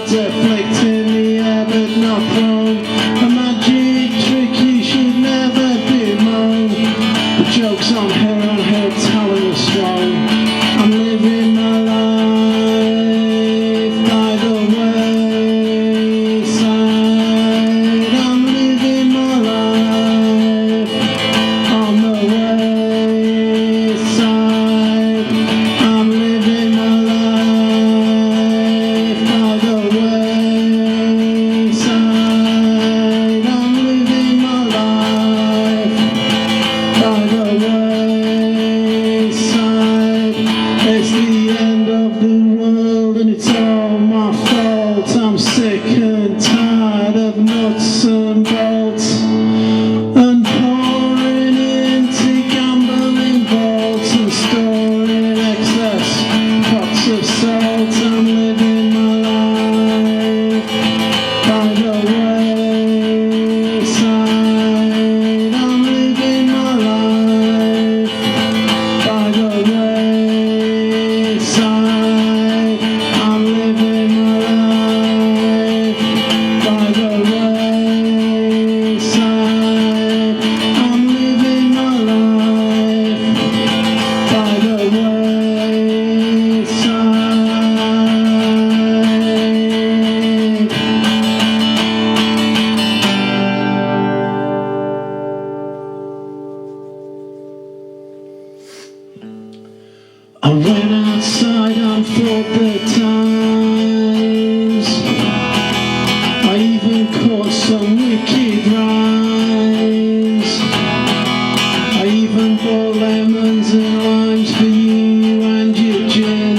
deflecting the air but not thrown. A magic trick you should never bemoan. The joke's on her telling the strong. I'm living my life by the wayside. I'm living my life on the wayside. I'm living my life by the wayside. I'm living my life by the wayside. It's the end of the world and it's all my fault. I'm sick and tired of nuts and bolts and pouring into gambling vaults and storing excess pots of salt. I'm living my life by the wayside. I'm living my life by the wayside. I'm living my life by the wayside. I'm living my life by the wayside. I went outside and thought the times. I even caught some wicked rhymes. I even bought lemons and limes for you and your gin.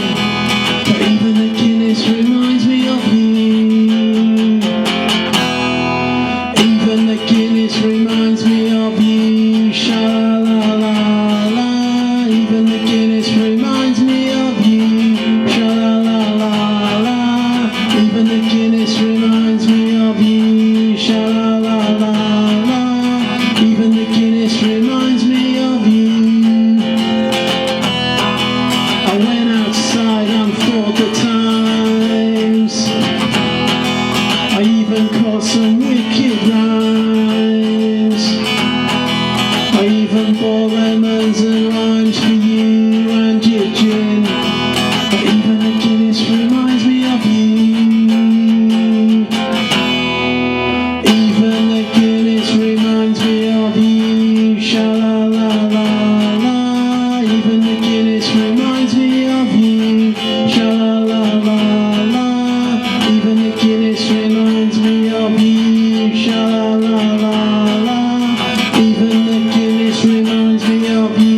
But even the Guinness reminds me of you. Even the Guinness reminds me of you. Sha-la-la-la. Even the Guinness reminds me of you. Sha-la-la-la-la. Even the Guinness reminds me of you. Sha-la-la-la-la. Even the Guinness reminds me of you. I went outside and thought the times. I even caught some wicked rhymes. I even bought lemons and limes for you and your gin. But even the Guinness reminds me of you. Even the Guinness reminds me of you. Sha-la-la-la-la. Even the Guinness reminds me of you. Sha-la-la-la-la. Even the Guinness reminds me of you. Sha-la-la-la-la. Even the Guinness reminds me of you.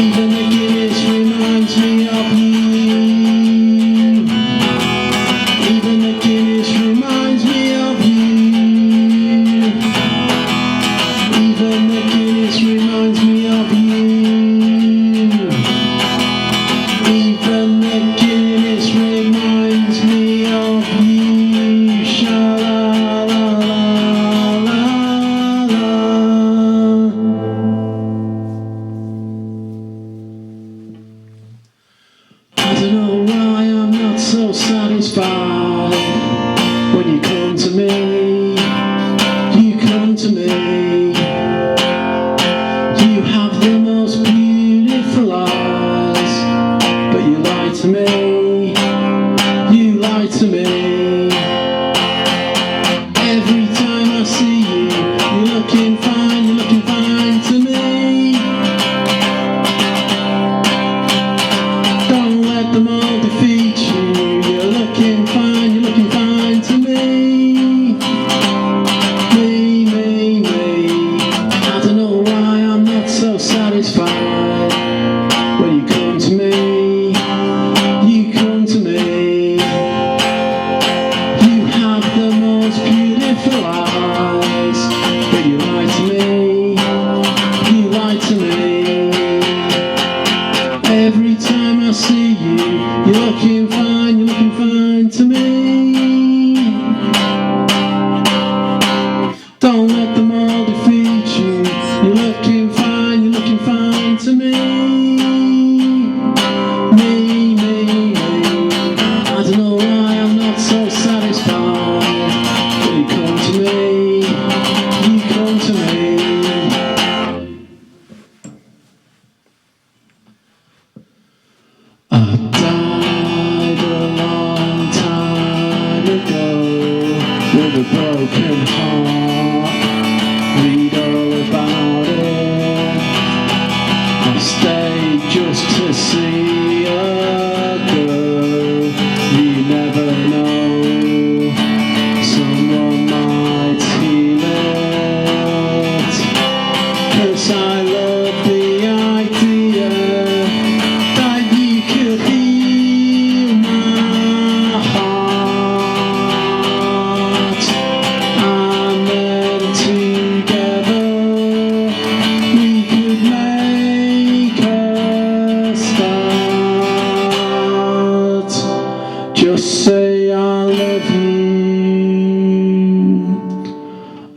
Even the Guinness reminds me of you. Even the Guinness reminds me of you. Even the Guinness reminds me of you. Even the Guinness reminds me of you. Sha-la-la-la-la-la. I don't know why I'm not so satisfied when you come to me. You come to me. You have the most beautiful eyes, but you lie to me. You lie to me. Every time I see you, you're looking fine to me. Don't let them all defeat you. You're looking fine to me. Me. I don't know why I'm not so satisfied when you come to me. You come to me. You have the most beautiful eyes, but you lie to me. You lie to me. Every time I see you, you're looking fine to me. Don't let them all defeat you. You're looking fine to me. Me. just say I love you.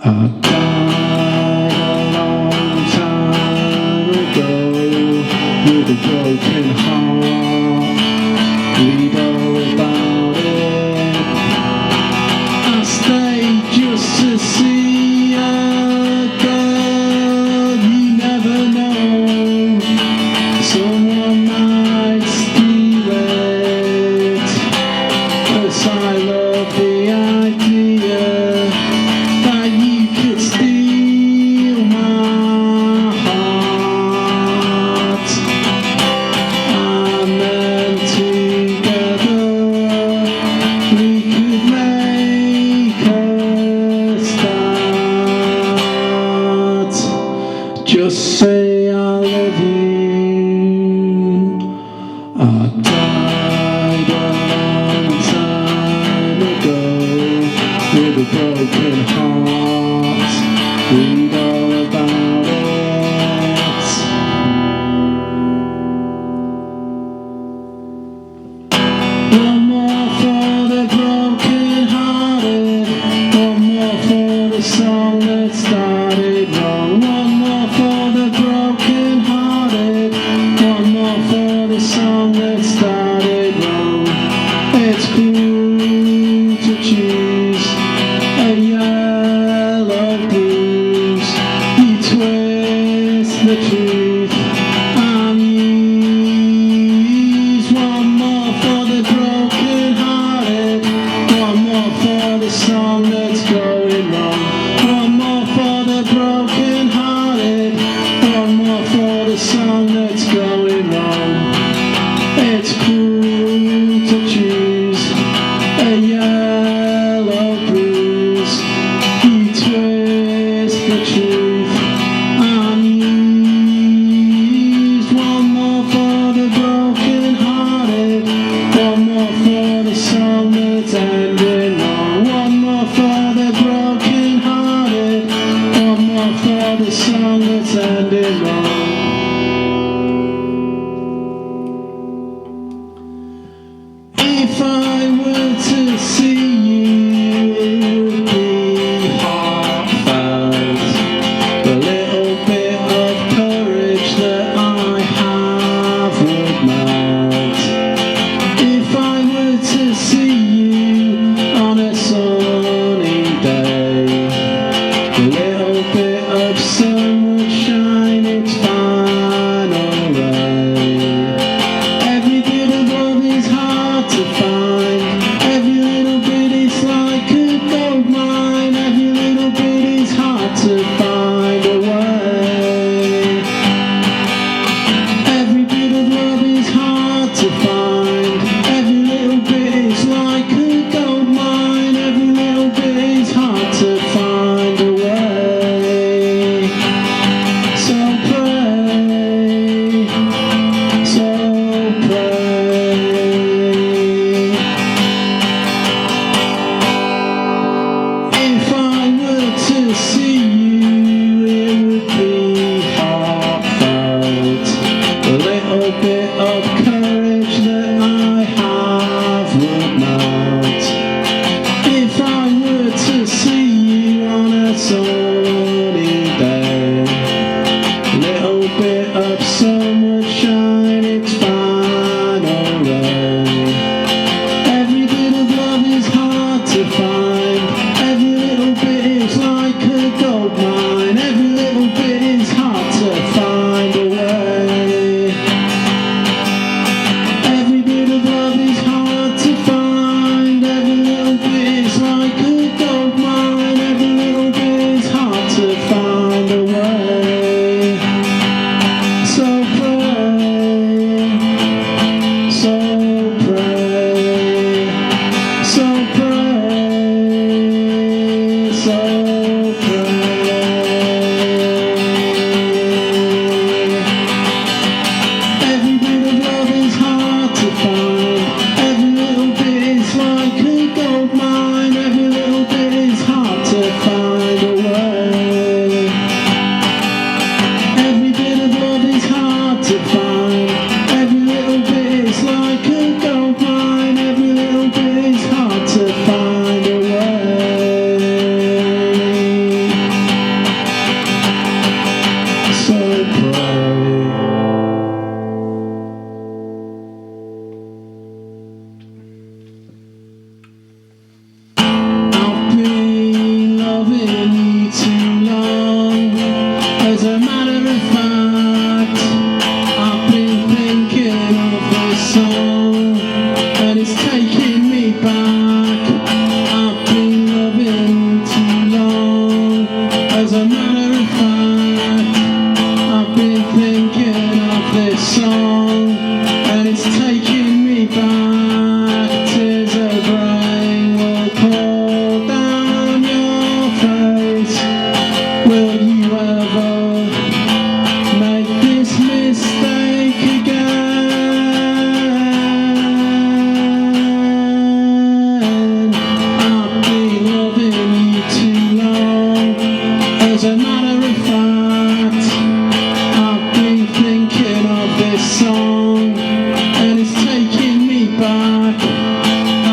I died a long time ago with a broken heart. Read all about it. I stayed just to see a girl. You never know, someone might steal it. 'Cause I love the idea that you could steal my heart. And then together we could make a start. Just say I love you. I died a long time ago with a broken heart. Read all about it. One more for the broken hearted. One more for the song that started wrong. One more for the broken hearted. One more for the song that started wrong. It's cool to choose a yellow blues. You twist the truth and use. One more for the broken hearted. One more for the song that's going wrong. One more for the broken hearted. One more for the song that's going wrong. It's cool to choose a yellow blues. You twist the truth and use. One more for the broken hearted. One more for the song that's ending wrong. One more for the broken hearted. One more for the song that's ending wrong. If I were to see you, it would be heartfelt. The little bit of courage that I have would melt. If I were to see you on a sunny day, the little bit of sun would shine its final ray. Every bit of love is hard to find. Every little bit is like a gold mine. Every little bit is hard to find a way. Every bit of love is hard to find. Every little bit is like a gold mine. Every little bit is hard to find a way. So pray, so pray.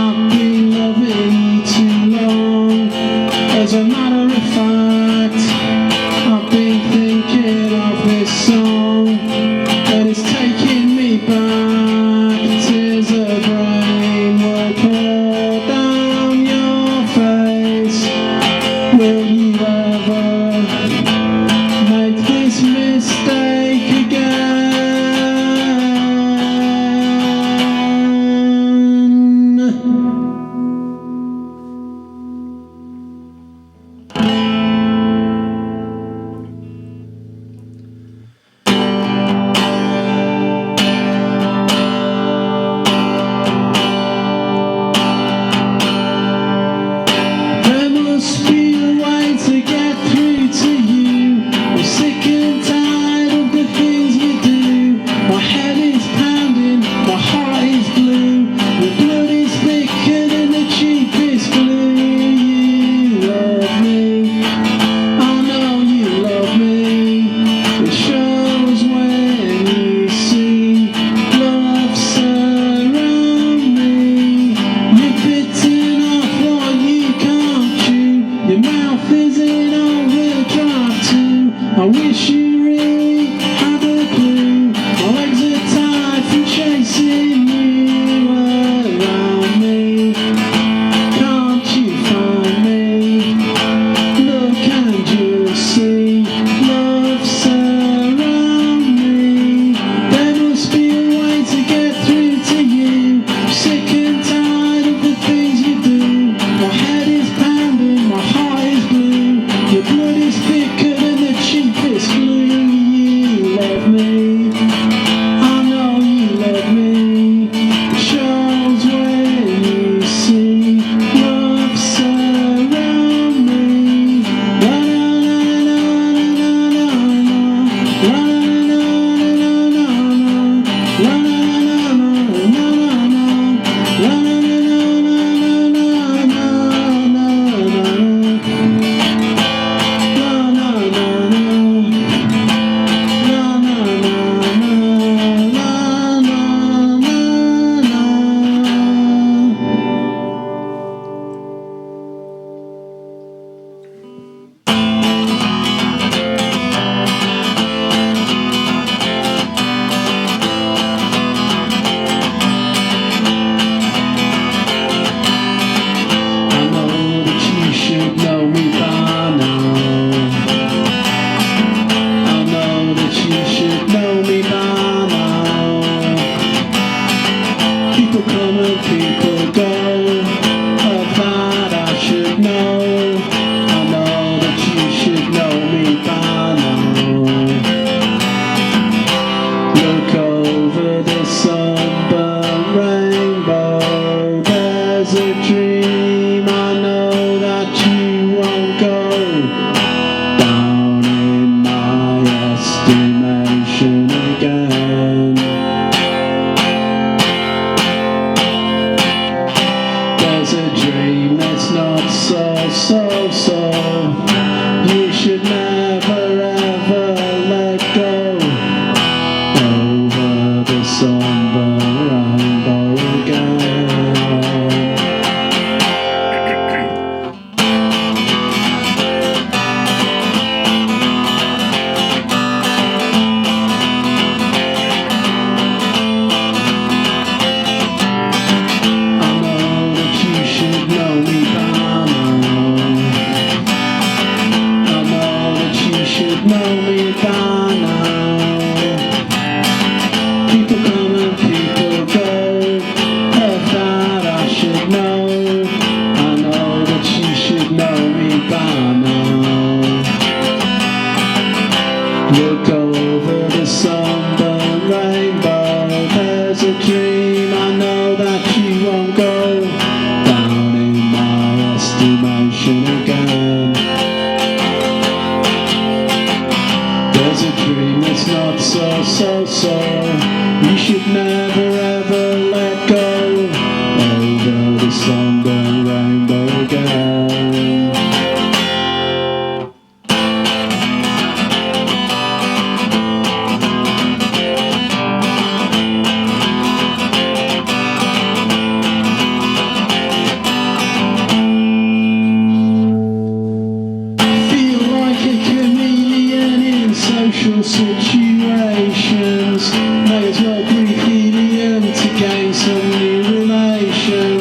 I've been loving you too long. As a matter of fact, I've been thinking of this song, and it's taking me back. Tears of rain will pour down your face. Will you ever make this mistake again?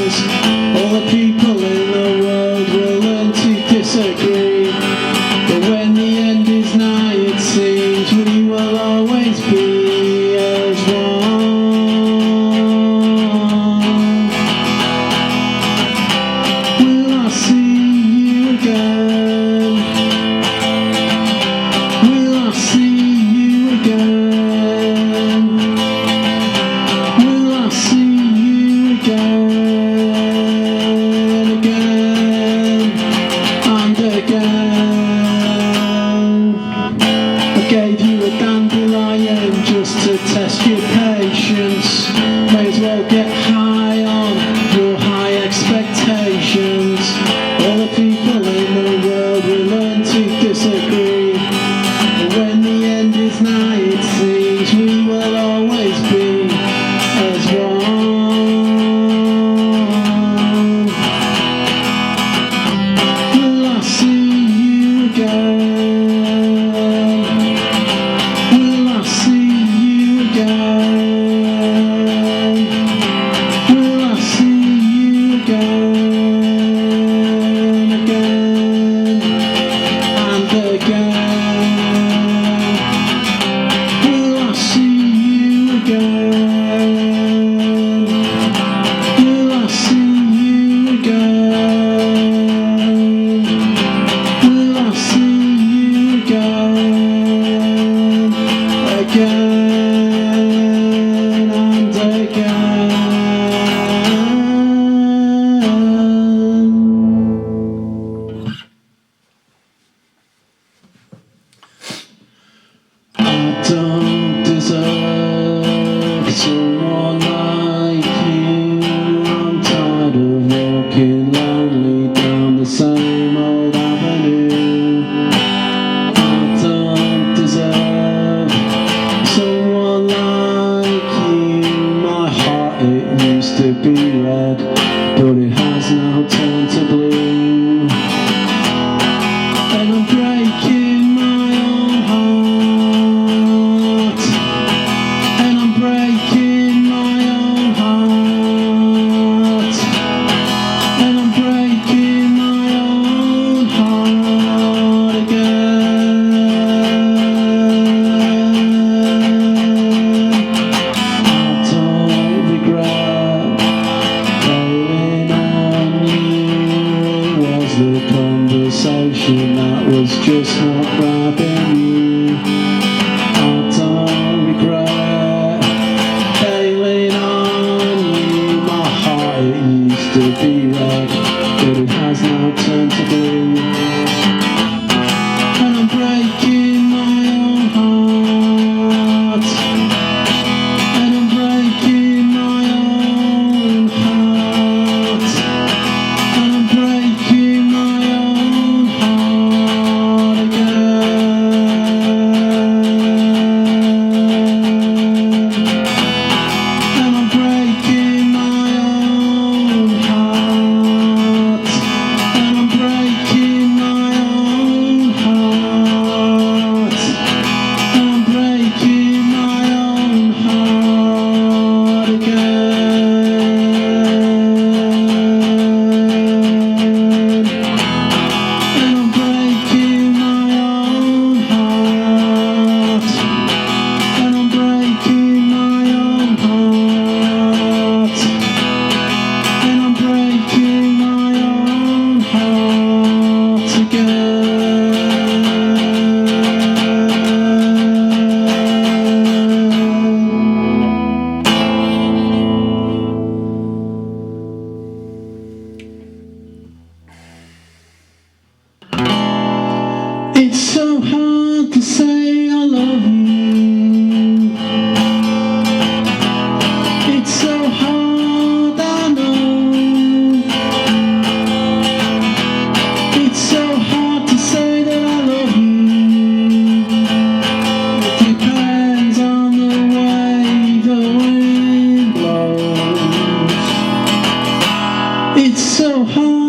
All the people in the world will learn to disagree, but when the end is nigh, it seems we will always be as one. Will I see you again? Will I see you again? Will I see you again? Again and again. I gave you a dandelion just to test your patience. May as well get high on your high expectations. All the people in the world will learn to disagree, but when the end is nigh, it seems we will always be as one. Will I see you again? Will I see you again? Will I see you again? Again and again. Will I see you again? Will I see you again? Will I see you again? Again and again. I don't deserve someone like you. I'm tired of walking lonely down the same old avenue. I don't deserve someone like you. My heart, it used to be red, but it has now turned to blue. And I'm breaking my own heart. And I'm breaking my own heart. And I'm breaking my own heart again. I don't regret failing on you. It was the conversation that was just not grabbing you. I don't regret failing on you. My heart, it used to be red, but it has now turned to blue. And I'm breaking my own heart. And I'm breaking my own heart. And I'm breaking my own heart again. And I'm breaking my own heart. And I'm breaking my own heart. And I'm breaking my own heart again. And I'm breaking my own heart. And I'm breaking my own heart. And I'm breaking my own heart again. It's so hard to say I love you. It's so hard, I know. It's so hard to say that I love you. It depends on the way the wind blows. It's so hard